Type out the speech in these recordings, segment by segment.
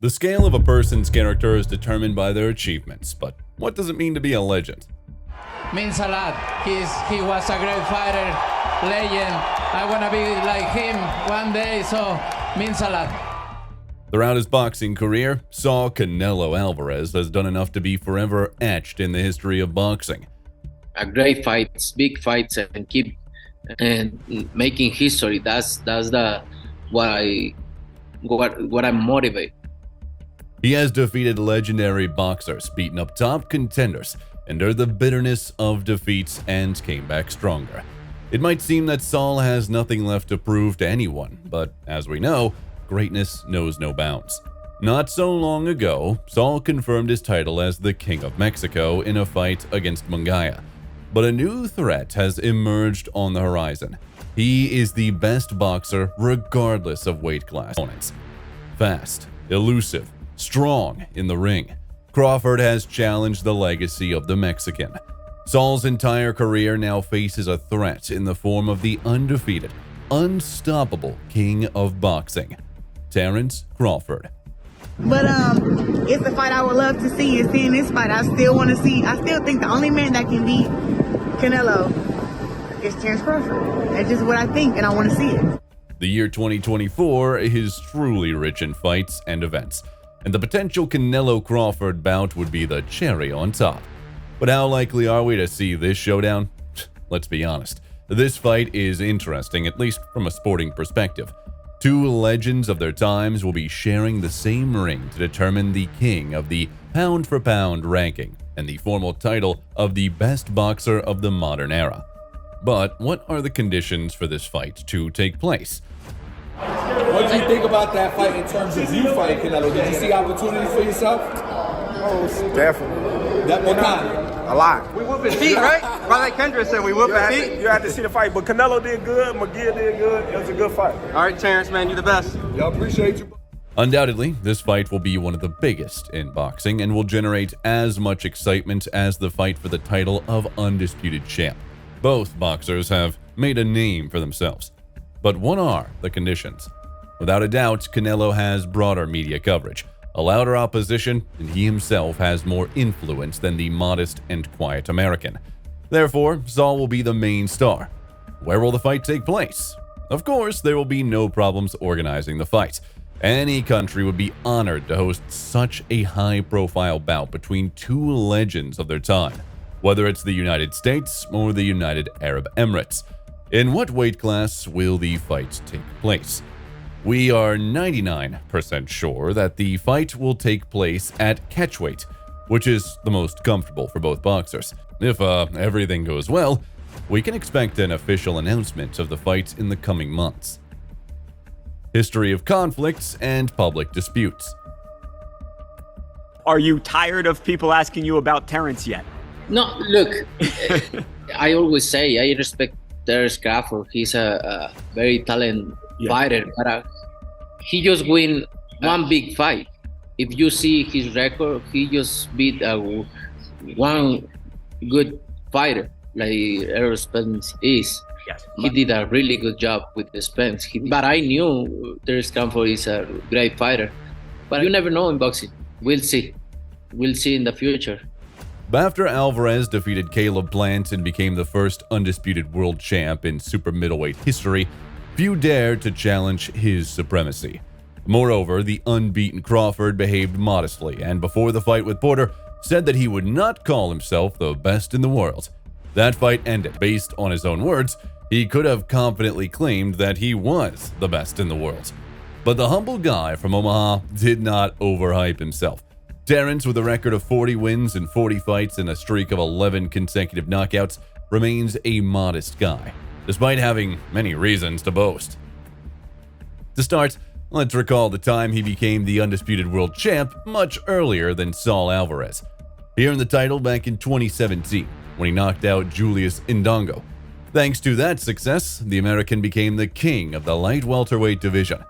The scale of a person's character is determined by their achievements, but what does it mean to be a legend? Means a lot. He was a great fighter, legend. I want to be like him one day, so means a lot. Throughout his boxing career, Saul Canelo Alvarez has done enough to be forever etched in the history of boxing. A great fights, big fights, and keep and making history. That's the what I'm motivated. He has defeated legendary boxers, beaten up top contenders, endured the bitterness of defeats, and came back stronger. It might seem that Saul has nothing left to prove to anyone, but as we know, greatness knows no bounds. Not so long ago, Saul confirmed his title as the King of Mexico in a fight against Munguia. But a new threat has emerged on the horizon. He is the best boxer regardless of weight class opponents. Fast, elusive, strong in the ring, Crawford has challenged the legacy of the Mexican. Saul's entire career now faces a threat in the form of the undefeated, unstoppable king of boxing, Terence Crawford. But it's a fight I would love to see. And seeing this fight, I still think the only man that can beat Canelo is Terence Crawford. That's just what I think, and I want to see it. The year 2024 is truly rich in fights and events, and the potential Canelo Crawford bout would be the cherry on top. But how likely are we to see this showdown? Let's be honest, this fight is interesting, at least from a sporting perspective. Two legends of their times will be sharing the same ring to determine the king of the pound-for-pound ranking and the formal title of the best boxer of the modern era. But what are the conditions for this fight to take place? What did you think about that fight in terms of you fighting Canelo? Did you see opportunities for yourself? Oh, definitely. That what kind? A lot. We whoop his feet, right? Right like Kendra said, we whoop his feet. You had to see the fight, but Canelo did good, Munguia did good. It was a good fight. All right, Terrence, man, you the best. Y'all appreciate you. Undoubtedly, this fight will be one of the biggest in boxing and will generate as much excitement as the fight for the title of undisputed champ. Both boxers have made a name for themselves. But what are the conditions? Without a doubt, Canelo has broader media coverage, a louder opposition, and he himself has more influence than the modest and quiet American. Therefore, Saul will be the main star. Where will the fight take place? Of course, there will be no problems organizing the fight. Any country would be honored to host such a high-profile bout between two legends of their time, whether it's the United States or the United Arab Emirates. In what weight class will the fight take place? We are 99% sure that the fight will take place at catchweight, which is the most comfortable for both boxers. If everything goes well, we can expect an official announcement of the fight in the coming months. History of conflicts and public disputes. Are you tired of people asking you about Terence yet? No, look, I always say I respect Terence Crawford. He's a very talented fighter, but he just win one big fight. If you see his record, he just beat one good fighter like Errol Spence is. Yes. He did a really good job with the Spence. But I knew Terence Crawford is a great fighter. But you never know in boxing. We'll see. We'll see in the future. After Alvarez defeated Caleb Plant and became the first undisputed world champ in super middleweight history, few dared to challenge his supremacy. Moreover, the unbeaten Crawford behaved modestly and before the fight with Porter, said that he would not call himself the best in the world. That fight ended. Based on his own words, he could have confidently claimed that he was the best in the world. But the humble guy from Omaha did not overhype himself. Terence, with a record of 40 wins and 40 fights and a streak of 11 consecutive knockouts, remains a modest guy, despite having many reasons to boast. To start, let's recall the time he became the undisputed world champ much earlier than Saul Alvarez. He earned the title back in 2017 when he knocked out Julius Indongo. Thanks to that success, the American became the king of the light welterweight division.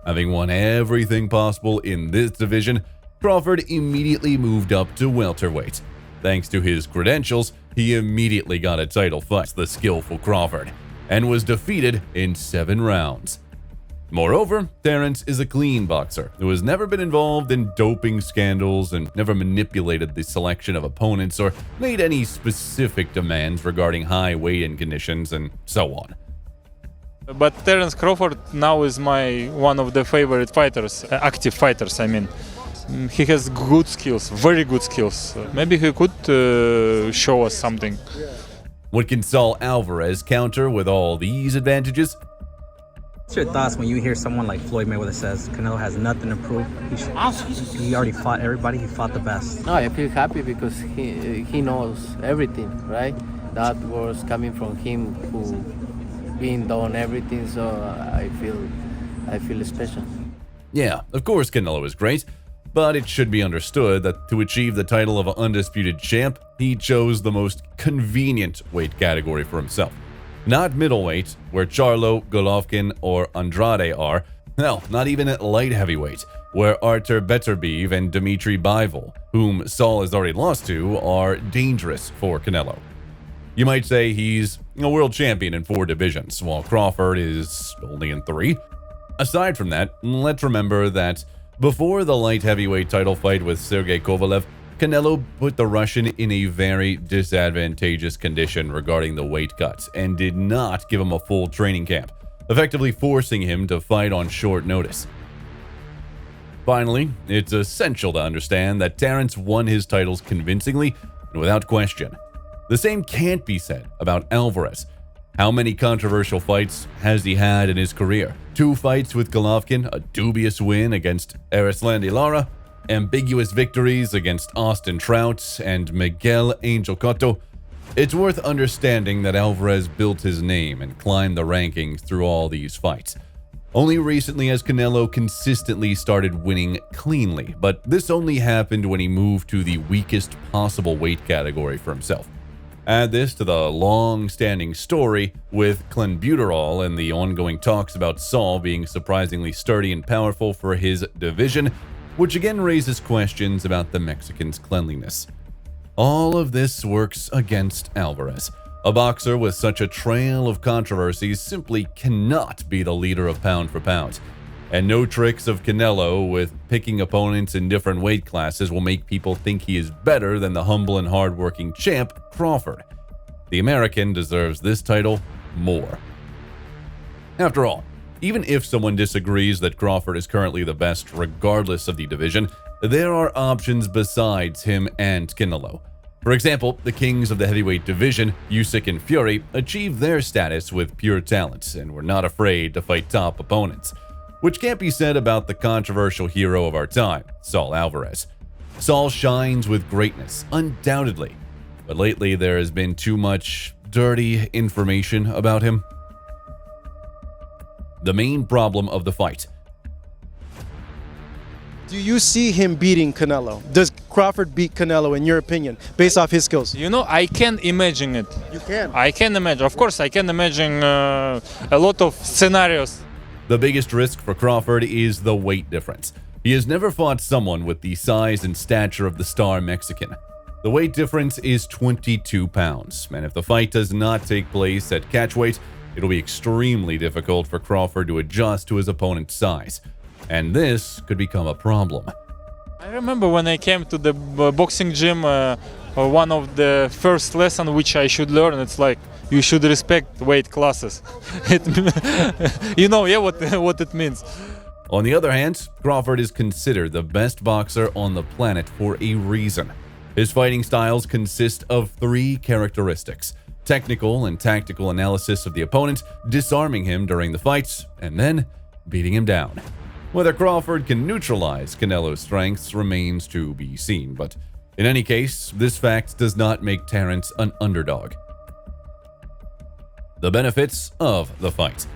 Having won everything possible in this division, Crawford immediately moved up to welterweight. Thanks to his credentials, he immediately got a title fight, the skillful Crawford, and was defeated in 7 rounds. Moreover, Terence is a clean boxer who has never been involved in doping scandals and never manipulated the selection of opponents or made any specific demands regarding high weigh-in conditions and so on. But Terence Crawford now is my one of the favorite fighters, active fighters, I mean. He has good skills, very good skills. Maybe he could show us something. What can Saul Alvarez counter with all these advantages? What's your thoughts when you hear someone like Floyd Mayweather says Canelo has nothing to prove? He already fought everybody, he fought the best. No, I feel happy because he knows everything, right? That was coming from him who been done everything, so I feel special. Yeah, of course Canelo is great, but it should be understood that to achieve the title of an undisputed champ, he chose the most convenient weight category for himself. Not middleweight, where Charlo, Golovkin, or Andrade are. Hell, not even at light heavyweight, where Artur Beterbiev and Dmitry Bivol, whom Saul has already lost to, are dangerous for Canelo. You might say he's a world champion in 4 divisions, while Crawford is only in 3. Aside from that, let's remember that before the light heavyweight title fight with Sergey Kovalev, Canelo put the Russian in a very disadvantageous condition regarding the weight cuts and did not give him a full training camp, effectively forcing him to fight on short notice. Finally, it's essential to understand that Terence won his titles convincingly and without question. The same can't be said about Alvarez. How many controversial fights has he had in his career? 2 fights with Golovkin, a dubious win against Erislandy Lara, ambiguous victories against Austin Trout and Miguel Angel Cotto. It's worth understanding that Alvarez built his name and climbed the rankings through all these fights. Only recently has Canelo consistently started winning cleanly, but this only happened when he moved to the weakest possible weight category for himself. Add this to the long-standing story with clenbuterol and the ongoing talks about Saul being surprisingly sturdy and powerful for his division, which again raises questions about the Mexican's cleanliness. All of this works against Alvarez. A boxer with such a trail of controversies simply cannot be the leader of pound for pound. And no tricks of Canelo with picking opponents in different weight classes will make people think he is better than the humble and hardworking champ, Crawford. The American deserves this title more. After all, even if someone disagrees that Crawford is currently the best regardless of the division, there are options besides him and Canelo. For example, the kings of the heavyweight division, Usyk and Fury, achieved their status with pure talent and were not afraid to fight top opponents, which can't be said about the controversial hero of our time, Saul Alvarez. Saul shines with greatness, undoubtedly, but lately there has been too much dirty information about him. The main problem of the fight. Do you see him beating Canelo? Does Crawford beat Canelo in your opinion, based off his skills? You know, I can imagine it. You can? I can imagine. Of course, I can imagine a lot of scenarios. The biggest risk for Crawford is the weight difference. He has never fought someone with the size and stature of the star Mexican. The weight difference is 22 pounds, and if the fight does not take place at catchweight, it'll be extremely difficult for Crawford to adjust to his opponent's size. And this could become a problem. I remember when I came to the boxing gym, one of the first lessons which I should learn, it's like, you should respect weight classes. You know, yeah, what it means. On the other hand, Crawford is considered the best boxer on the planet for a reason. His fighting styles consist of 3 characteristics: technical and tactical analysis of the opponent, disarming him during the fights, and then beating him down. Whether Crawford can neutralize Canelo's strengths remains to be seen, but in any case, this fact does not make Terence an underdog. The benefits of the fight.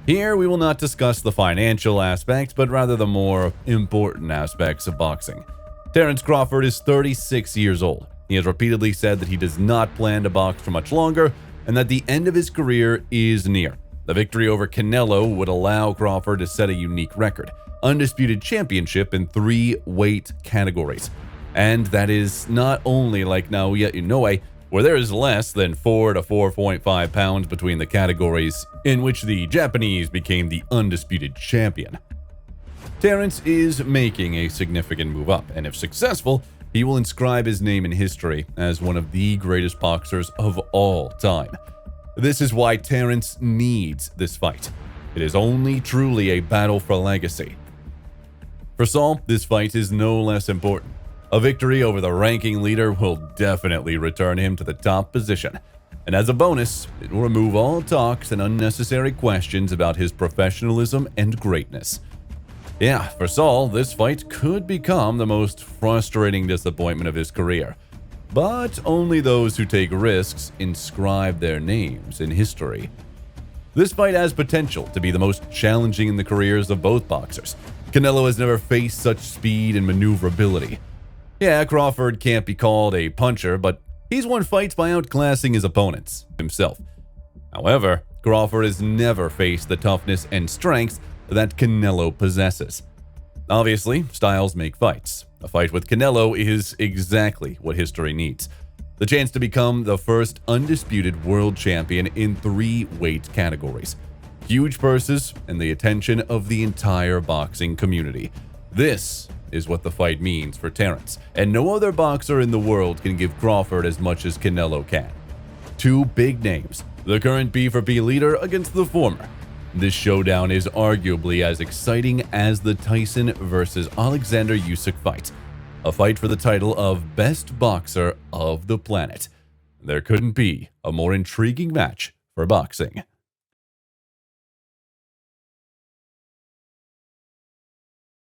Here we will not discuss the financial aspects, but rather the more important aspects of boxing. Terence Crawford is 36 years old. He has repeatedly said that he does not plan to box for much longer and that the end of his career is near. The victory over Canelo would allow Crawford to set a unique record: undisputed championship in 3 weight categories. And that is not only like Naoya Inoue, where there is less than 4 to 4.5 pounds between the categories in which the Japanese became the undisputed champion. Terence is making a significant move up, and if successful, he will inscribe his name in history as one of the greatest boxers of all time. This is why Terence needs this fight. It is only truly a battle for legacy. For Saul, this fight is no less important. A victory over the ranking leader will definitely return him to the top position. And as a bonus, it will remove all talks and unnecessary questions about his professionalism and greatness. Yeah, for Saul, this fight could become the most frustrating disappointment of his career. But only those who take risks inscribe their names in history. This fight has potential to be the most challenging in the careers of both boxers. Canelo has never faced such speed and maneuverability. Yeah, Crawford can't be called a puncher, but he's won fights by outclassing his opponents himself. However, Crawford has never faced the toughness and strength that Canelo possesses. Obviously, styles make fights. A fight with Canelo is exactly what history needs. The chance to become the first undisputed world champion in 3 weight categories. Huge purses and the attention of the entire boxing community. This is what the fight means for Terence, and no other boxer in the world can give Crawford as much as Canelo can. 2 big names, the current B4P leader against the former. This showdown is arguably as exciting as the Tyson versus Alexander Usyk fight, a fight for the title of best boxer of the planet. There couldn't be a more intriguing match for boxing.